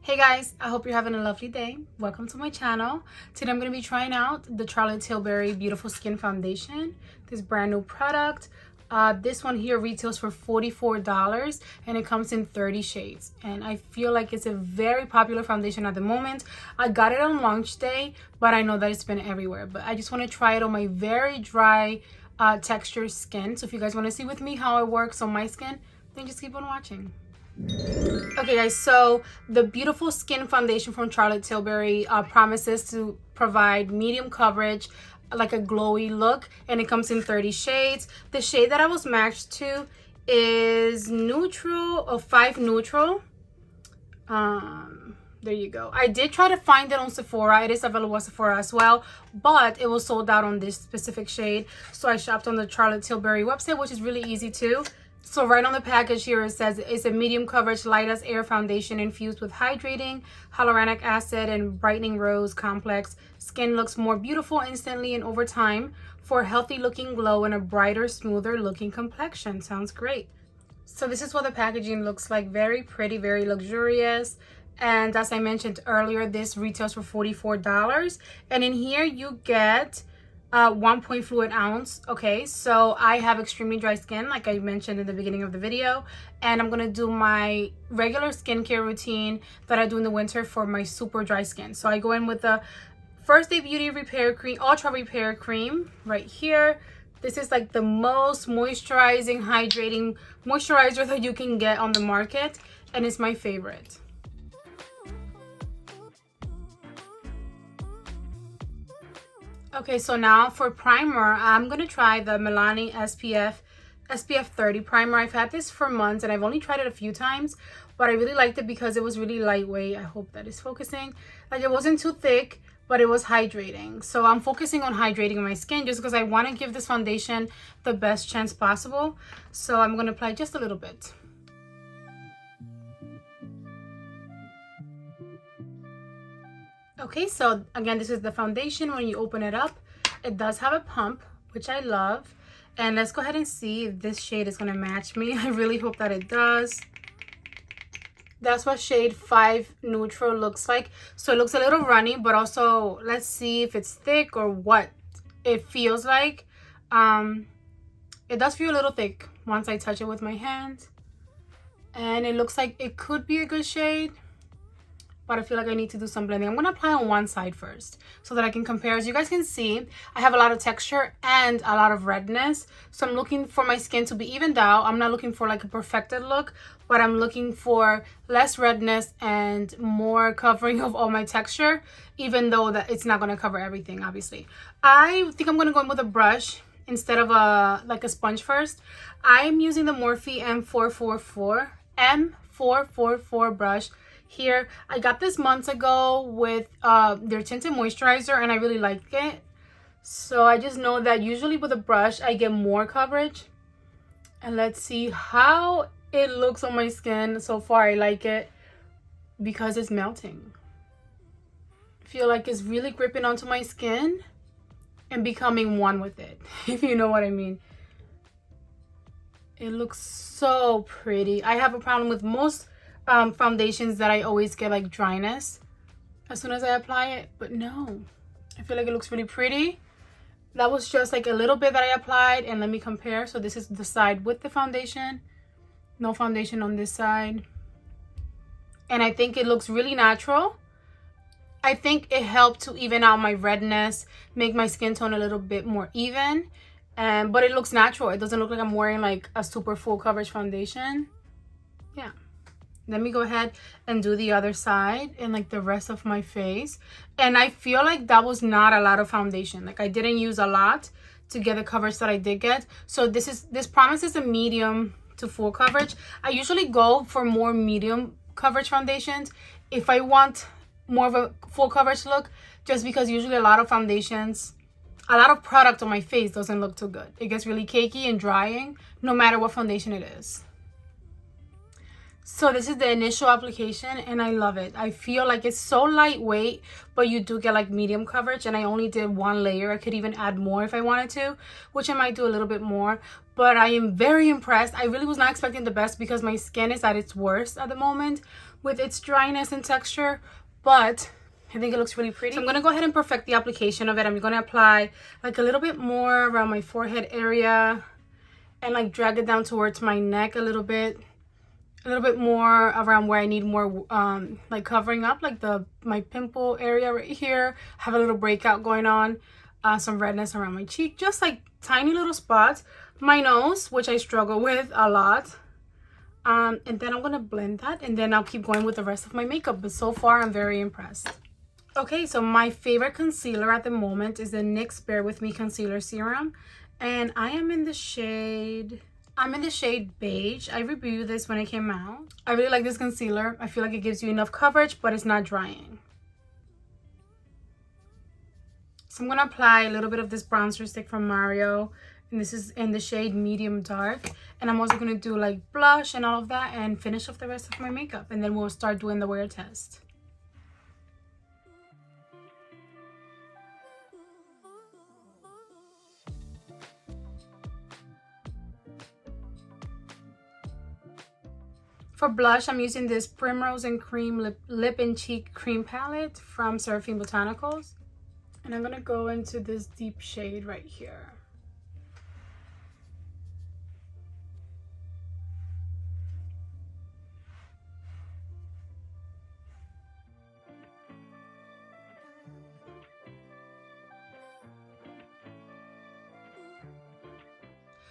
Hey guys, I hope you're having a lovely day. Welcome to my channel. Today I'm going to be trying out the Tilbury Beautiful Skin Foundation. This brand new product. This one here retails for $44 and it comes in 30 shades. And I feel like it's a very popular foundation at the moment. I got it on launch day, but I know that it's been everywhere. But I just want to try it on my very dry textured skin. So if you guys want to see with me how it works on my skin, then just keep on watching. Okay guys, so the Beautiful Skin Foundation from Tilbury promises to provide medium coverage, like a glowy look, and it comes in 30 shades. The shade that I was matched to is neutral or 5 neutral. There you go. I did try to find it on Sephora. It is available at Sephora as well, but it was sold out on this specific shade, so I shopped on the Tilbury website, which is really easy too. So right on the package here, it says it's a medium coverage light as air foundation infused with hydrating hyaluronic acid and brightening rose complex. Skin looks more beautiful instantly and over time for a healthy looking glow and a brighter, smoother looking complexion. Sounds great. So this is what the packaging looks like. Very pretty, very luxurious. And as I mentioned earlier, this retails for $44. And in here you get 1 fluid ounce. Okay, so I have extremely dry skin, like I mentioned in the beginning of the video, and I'm gonna do my regular skincare routine that I do in the winter for my super dry skin. So I go in with the First Day Beauty Repair Cream, Ultra Repair Cream right here. This is like the most moisturizing, hydrating moisturizer that you can get on the market, and it's my favorite. Okay, so now for primer, I'm going to try the Milani SPF 30 primer. I've had this for months and I've only tried it a few times, but I really liked it because it was really lightweight. I hope that is focusing. Like, it wasn't too thick, but it was hydrating. So I'm focusing on hydrating my skin just because I want to give this foundation the best chance possible. So I'm going to apply just a little bit. Okay, so again, this is the foundation. When you open it up, it does have a pump, which I love. And let's go ahead and see if this shade is going to match me. I really hope that it does. That's what shade 5 neutral looks like. So it looks a little runny, but also let's see if it's thick or what it feels like. It does feel a little thick once I touch it with my hand. And it looks like it could be a good shade, but I feel like I need to do some blending. I'm going to apply on one side first so that I can compare. As you guys can see, I have a lot of texture and a lot of redness. So I'm looking for my skin to be evened out. I'm not looking for like a perfected look, but I'm looking for less redness and more covering of all my texture, even though that it's not going to cover everything, obviously. I think I'm going to go in with a brush instead of a sponge first. I'm using the Morphe M444 brush. Here, I got this months ago with their tinted moisturizer and I really like it. So I just know that usually with a brush I get more coverage. And let's see how it looks on my skin. So far I like it because it's melting. I feel like it's really gripping onto my skin and becoming one with it, if you know what I mean. It looks so pretty. I have a problem with most foundations that I always get like dryness as soon as I apply it, but no, I feel like it looks really pretty. That was just like a little bit that I applied, and let me compare. So this is the side with the foundation, no foundation on this side, and I think it looks really natural. I think it helped to even out my redness, make my skin tone a little bit more even, but it looks natural. It doesn't look like I'm wearing like a super full coverage foundation. Yeah. Let me go ahead and do the other side and like the rest of my face. And I feel like that was not a lot of foundation. Like, I didn't use a lot to get the coverage that I did get. So this promises a medium to full coverage. I usually go for more medium coverage foundations if I want more of a full coverage look, just because usually a lot of foundations, a lot of product on my face doesn't look too good. It gets really cakey and drying no matter what foundation it is. So this is the initial application and I love it. I feel like it's so lightweight, but you do get like medium coverage, and I only did one layer. I could even add more if I wanted to, which I might do a little bit more, but I am very impressed. I really was not expecting the best because my skin is at its worst at the moment, with its dryness and texture, but I think it looks really pretty. So I'm going to go ahead and perfect the application of it. I'm going to apply like a little bit more around my forehead area and like drag it down towards my neck a little bit more around where I need more like covering up, like my pimple area right here. I have a little breakout going on, some redness around my cheek, just like tiny little spots. My nose, which I struggle with a lot. And then I'm gonna blend that, and then I'll keep going with the rest of my makeup. But so far I'm very impressed. Okay, so my favorite concealer at the moment is the NYX Bare With Me Concealer Serum, and I'm in the shade Beige. I reviewed this when it came out. I really like this concealer. I feel like it gives you enough coverage, but it's not drying. So I'm gonna apply a little bit of this bronzer stick from Mario, and this is in the shade Medium Dark. And I'm also gonna do like blush and all of that and finish off the rest of my makeup, and then we'll start doing the wear test. For blush, I'm using this Primrose and Cream Lip and Cheek Cream Palette from Seraphine Botanicals. And I'm going to go into this deep shade right here.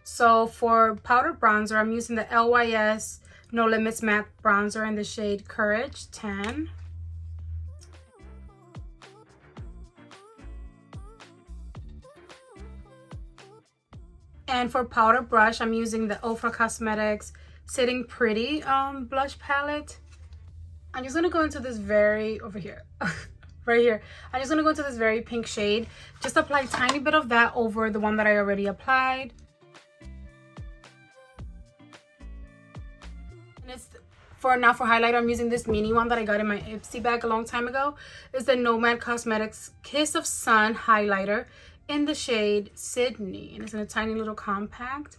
So for powder bronzer, I'm using the LYS No Limits Matte Bronzer in the shade Courage 10. And for powder brush, I'm using the Ofra Cosmetics Sitting Pretty blush palette. I'm just gonna go into this very, over here, right here. I'm just gonna go into this very pink shade. Just apply a tiny bit of that over the one that I already applied. And it's for highlighter, I'm using this mini one that I got in my Ipsy bag a long time ago. It's the Nomad Cosmetics Kiss of Sun highlighter in the shade Sydney, and it's in a tiny little compact,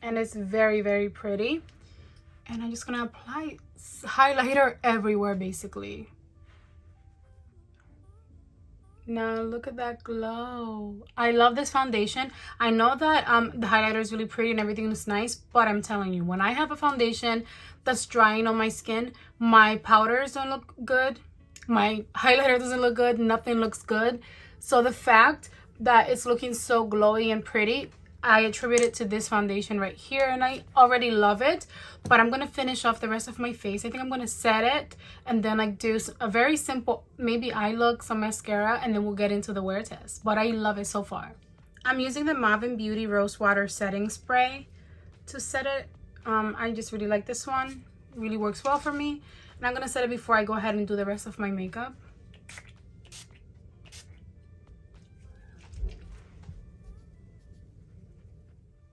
and it's very, very pretty. And I'm just gonna apply highlighter everywhere basically. Now look at that glow. I love this foundation. I know that the highlighter is really pretty and everything is nice, but I'm telling you, when I have a foundation that's drying on my skin, my powders don't look good, my highlighter doesn't look good, nothing looks good. So the fact that it's looking so glowy and pretty, I attribute it to this foundation right here, and I already love it. But I'm gonna finish off the rest of my face. I think I'm gonna set it and then like do a very simple maybe eye look, some mascara, and then we'll get into the wear test. But I love it so far. I'm using the Marvin Beauty Rose Water Setting Spray to set it. I just really like this one. It really works well for me. And I'm gonna set it before I go ahead and do the rest of my makeup.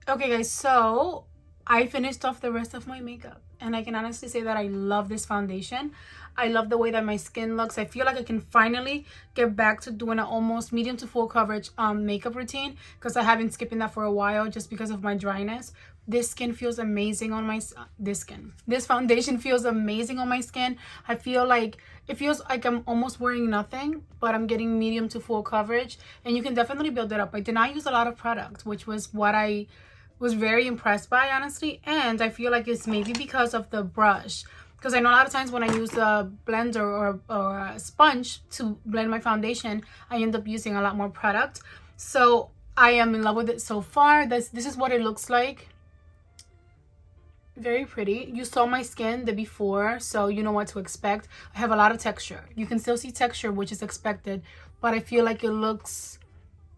Okay guys, so I finished off the rest of my makeup, and I can honestly say that I love this foundation. I love the way that my skin looks. I feel like I can finally get back to doing an almost medium to full coverage makeup routine, because I have been skipping that for a while just because of my dryness. This skin feels amazing on my this foundation feels amazing on my skin. I feel like it feels like I'm almost wearing nothing, but I'm getting medium to full coverage, and you can definitely build it up. I did not use a lot of product, which was what I was very impressed by, honestly. And I feel like it's maybe because of the brush, because I know a lot of times when I use a blender or a sponge to blend my foundation, I end up using a lot more product. So I am in love with it so far. This is what it looks like. Very pretty. You saw my skin the before, so you know what to expect. I have a lot of texture. You can still see texture, which is expected, but I feel like it looks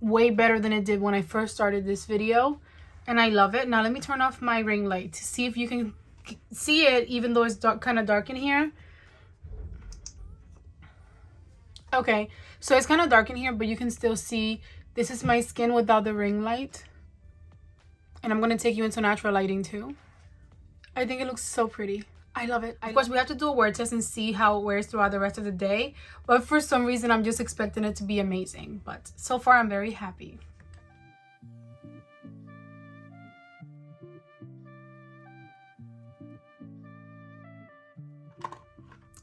way better than it did when I first started this video, and I love it. Now let me turn off my ring light to see if you can see it, even though it's dark, kind of dark in here. Okay, so it's kind of dark in here, but you can still see this is my skin without the ring light. And I'm going to take you into natural lighting too. I think it looks so pretty. I love it. Of course, we have to do a wear test and see how it wears throughout the rest of the day. But for some reason, I'm just expecting it to be amazing. But so far, I'm very happy.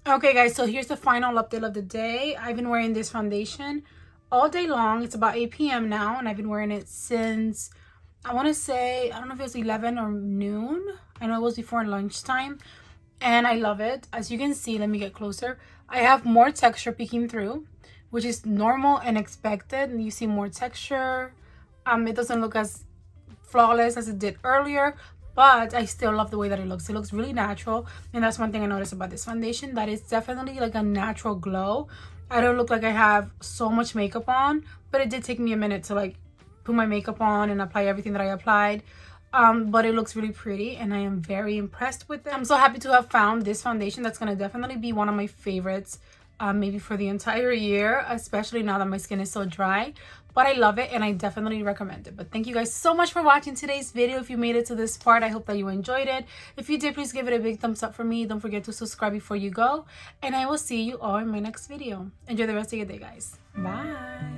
Okay guys, so here's the final update of the day. I've been wearing this foundation all day long. It's about 8 p.m. now, and I've been wearing it since, I want to say, I don't know if it was 11 or noon. I know it was before lunchtime, and I love it. As you can see, let me get closer. I have more texture peeking through, which is normal and expected. And you see more texture. It doesn't look as flawless as it did earlier, but I still love the way that it looks. It looks really natural, and that's one thing I noticed about this foundation, that it's definitely like a natural glow. I don't look like I have so much makeup on, but it did take me a minute to like put my makeup on and apply everything that I applied. But it looks really pretty, and I am very impressed with it. I'm so happy to have found this foundation that's going to definitely be one of my favorites, maybe for the entire year, especially now that my skin is so dry. But I love it, and I definitely recommend it. But thank you guys so much for watching today's video. If you made it to this part, I hope that you enjoyed it. If you did, please give it a big thumbs up for me. Don't forget to subscribe before you go, and I will see you all in my next video. Enjoy the rest of your day, guys. Bye.